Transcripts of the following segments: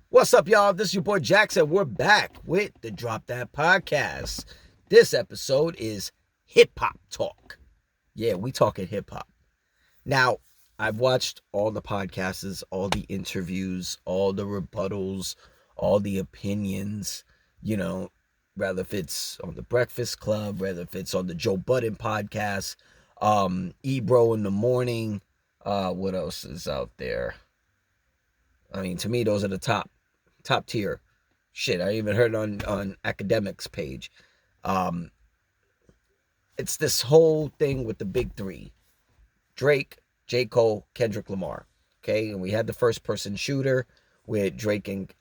What's up, y'all? This is your boy Jackson. We're back with the Drop That Podcast. This episode is hip hop talk. Yeah, we talking hip hop. Now, I've watched all the podcasts, all the interviews, all the rebuttals, all the opinions, you know, whether if it's on the Breakfast Club, whether if it's on the Joe Budden podcast, Ebro in the morning. What else is out there? I mean, to me, those are the top tier. Shit, I even heard on academics page. Um, it's this whole thing with the big three: Drake, J. Cole, Kendrick Lamar. Okay, and we had the first person shooter with Drake and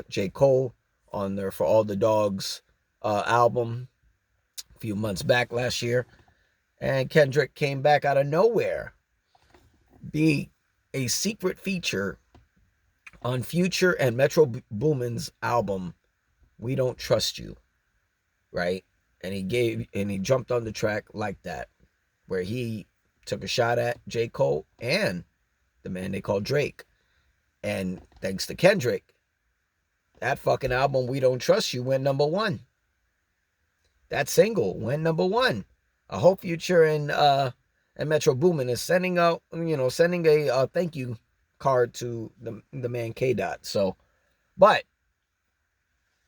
J. Cole on their For All the Dogs album a few months back last year, and Kendrick came back out of nowhere, be a secret feature on Future and Metro Boomin's album We Don't Trust You, right? And he jumped on the track like that, where he took a shot at J. Cole and the man they call Drake. And thanks to Kendrick, that fucking album We Don't Trust You went number one. That single went number one. I hope Future and Metro Boomin is sending a thank you card to the man K Dot. So, but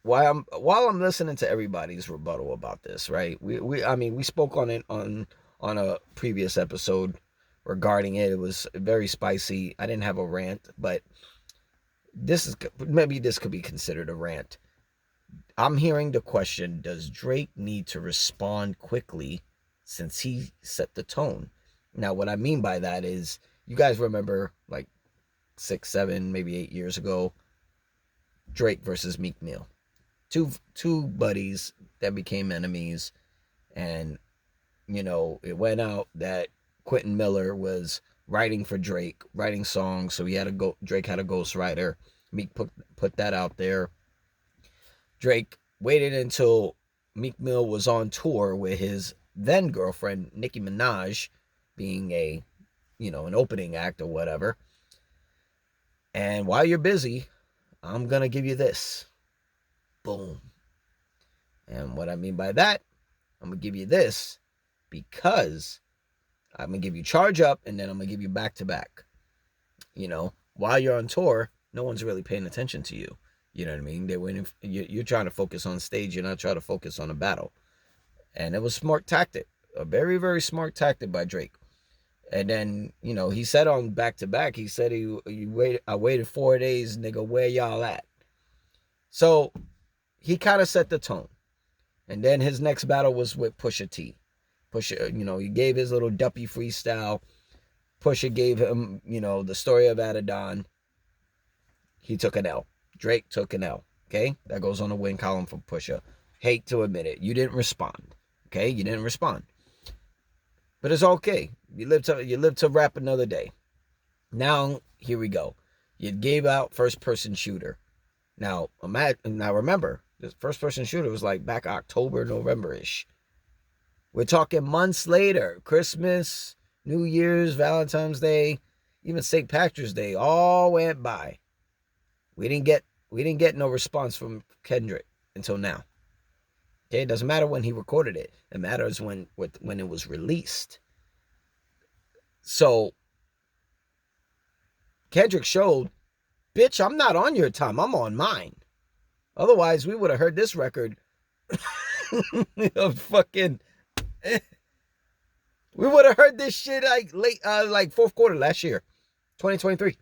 while I'm listening to everybody's rebuttal about this, right? We spoke on it on a previous episode regarding it. It was very spicy. I didn't have a rant, but maybe this could be considered a rant. I'm hearing the question, does Drake need to respond quickly since he set the tone? Now, what I mean by that is, you guys remember like 6, 7, maybe 8 years ago, Drake versus Meek Mill. Two buddies that became enemies, and it went out that Quentin Miller was writing for Drake, writing songs, so Drake had a ghostwriter. Meek put that out there. Drake waited until Meek Mill was on tour with his then girlfriend Nicki Minaj, being an opening act or whatever. And while you're busy, I'm gonna give you this. Boom. And what I mean by that, I'm going to give you this because I'm going to give you Charge Up, and then I'm going to give you Back to Back. While you're on tour, no one's really paying attention to you. You know what I mean? They're waiting. You're trying to focus on stage. You're not trying to focus on a battle. And it was a smart tactic. A very, very smart tactic by Drake. And then, he said on Back to Back, he said, I waited 4 days, nigga, where y'all at? So he kind of set the tone. And then his next battle was with Pusha T. Pusha, he gave his little Duppy freestyle. Pusha gave him, the story of Adidon. He took an L. Drake took an L. Okay? That goes on the win column for Pusha. Hate to admit it. You didn't respond. Okay? You didn't respond. But it's okay. You live to rap another day. Now, here we go. You gave out first person shooter. Now remember, this first person shooter was like back October, November-ish. We're talking months later. Christmas, New Year's, Valentine's Day, even St. Patrick's Day all went by. We didn't get no response from Kendrick until now. Okay, it doesn't matter when he recorded it. It matters when it was released. So Kendrick showed, bitch, I'm not on your time. I'm on mine. Otherwise, we would have heard this record fucking. We would have heard this shit like late, like fourth quarter last year, 2023.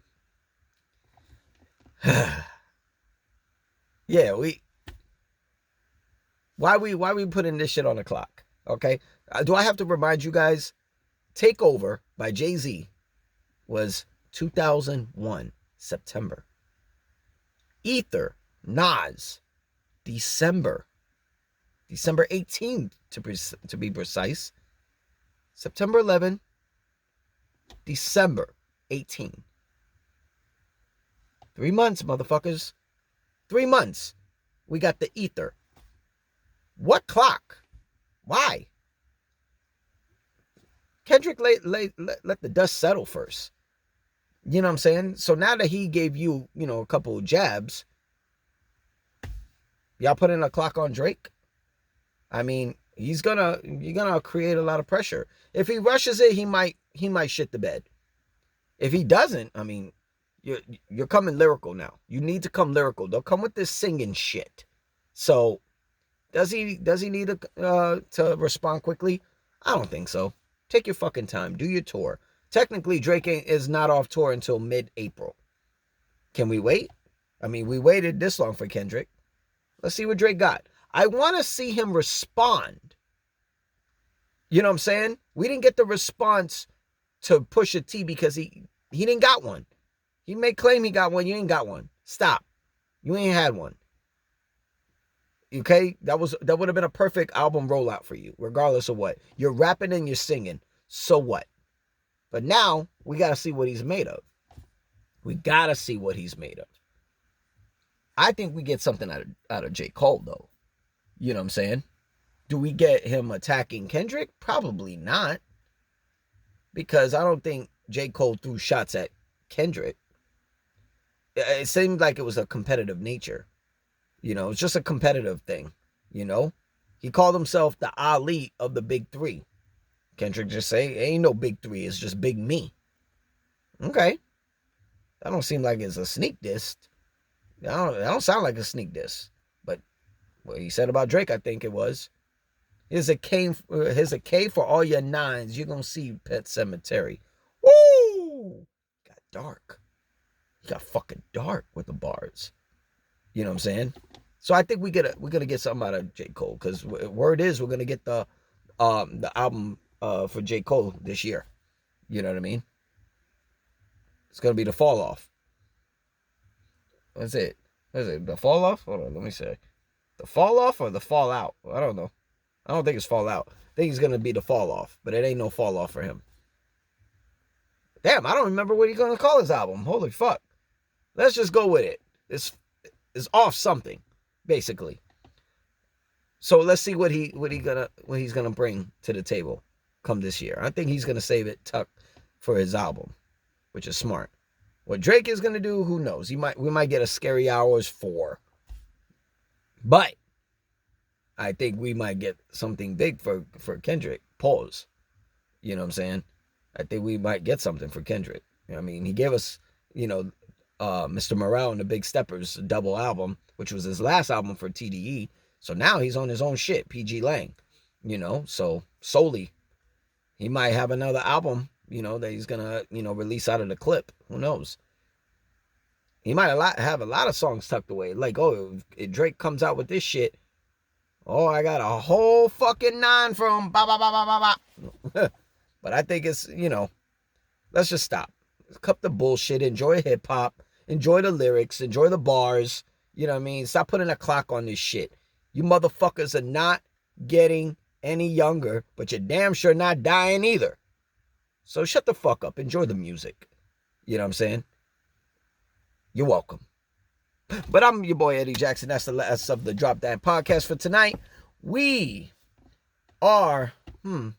Yeah, why we putting this shit on the clock? Okay, do I have to remind you guys? Takeover by Jay-Z was 2001 September. Ether, Nas, December 18th to be precise. September 11, December 18. 3 months, motherfuckers. 3 months. We got the Ether. What clock? Why? Kendrick let the dust settle first. You know what I'm saying? So now that he gave you, a couple of jabs, Y'all putting a clock on Drake? I mean, you're gonna create a lot of pressure. If he rushes it, he might shit the bed. If he doesn't, I mean, you're coming lyrical now. You need to come lyrical. Don't come with this singing shit. So, does he need to respond quickly? I don't think so. Take your fucking time. Do your tour. Technically, Drake is not off tour until mid-April. Can we wait? I mean, we waited this long for Kendrick. Let's see what Drake got. I want to see him respond. You know what I'm saying? We didn't get the response to Pusha T because he didn't got one. He may claim he got one. You ain't got one. Stop. You ain't had one. Okay? That would have been a perfect album rollout for you, regardless of what. You're rapping and you're singing. So what? But now, we got to see what he's made of. We got to see what he's made of. I think we get something out of J. Cole, though. You know what I'm saying? Do we get him attacking Kendrick? Probably not. Because I don't think J. Cole threw shots at Kendrick. It seemed like it was a competitive nature. You know, it's just a competitive thing. You know? He called himself the Ali of the big three. Kendrick just say, ain't no big three, it's just big me. Okay. That don't seem like it's a sneak diss. That don't sound like a sneak diss. But what he said about Drake, I think it was. Here's a K for all your nines. You're going to see Pet Sematary. Woo! Got dark. He got fucking dark with the bars. You know what I'm saying? So I think we're gonna get something out of J. Cole. Because word is we're going to get the album for J. Cole this year. You know what I mean? It's going to be the Fall Off. What's it? The Fall Off? Hold on, let me say. The Fall Off or the Fall Out? I don't know. I don't think it's Fall Out. I think it's going to be the Fall Off. But it ain't no Fall Off for him. Damn, I don't remember what he's going to call his album. Holy fuck. Let's just go with it. It's off something, basically. So let's see what he's gonna bring to the table come this year. I think he's gonna save it tuck for his album, which is smart. What Drake is gonna do, who knows? We might get a Scary Hours 4. But I think we might get something big for Kendrick. Pause. You know what I'm saying? I think we might get something for Kendrick. I mean, he gave us, Mr. Morale and the Big Steppers double album, which was his last album for TDE. So now he's on his own shit, PG Lang. So solely. He might have another album, that he's gonna, release out of the clip. Who knows? He might have a lot of songs tucked away. Like, if Drake comes out with this shit, I got a whole fucking 9 from ba ba ba ba ba ba. But I think it's, let's just stop. Cut the bullshit. Enjoy hip hop. Enjoy the lyrics. Enjoy the bars. You know what I mean? Stop putting a clock on this shit. You motherfuckers are not getting any younger, but you're damn sure not dying either. So shut the fuck up. Enjoy the music. You know what I'm saying? You're welcome. But I'm your boy Eddie Jackson. That's the last of the Drop That podcast for tonight. We are, you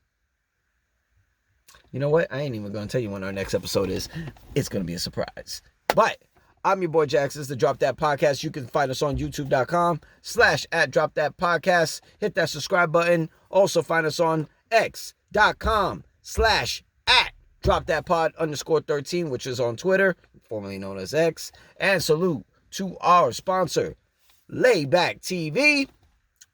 know what? I ain't even going to tell you when our next episode is. It's going to be a surprise. But I'm your boy Jackson. It's the Drop That Podcast. You can find us on youtube.com/@DropThatPodcast. Hit that subscribe button. Also find us on x.com/@DropThatPod_13, which is on Twitter, formerly known as X. And salute to our sponsor, Layback TV,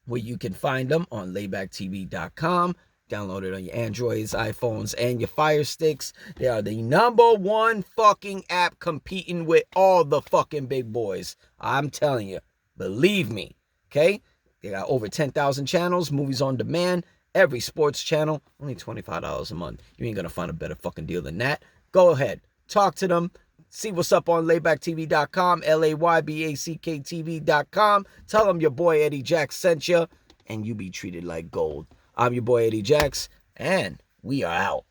where you can find them on laybacktv.com. Download it on your Androids, iPhones, and your Fire Sticks. They are the #1 fucking app competing with all the fucking big boys. I'm telling you. Believe me. Okay? They got over 10,000 channels, movies on demand, every sports channel, only $25 a month. You ain't gonna find a better fucking deal than that. Go ahead. Talk to them. See what's up on laybacktv.com, LAYBACKTV.com. Tell them your boy Eddie Jax sent you, and you be treated like gold. I'm your boy Eddie Jax, and we are out.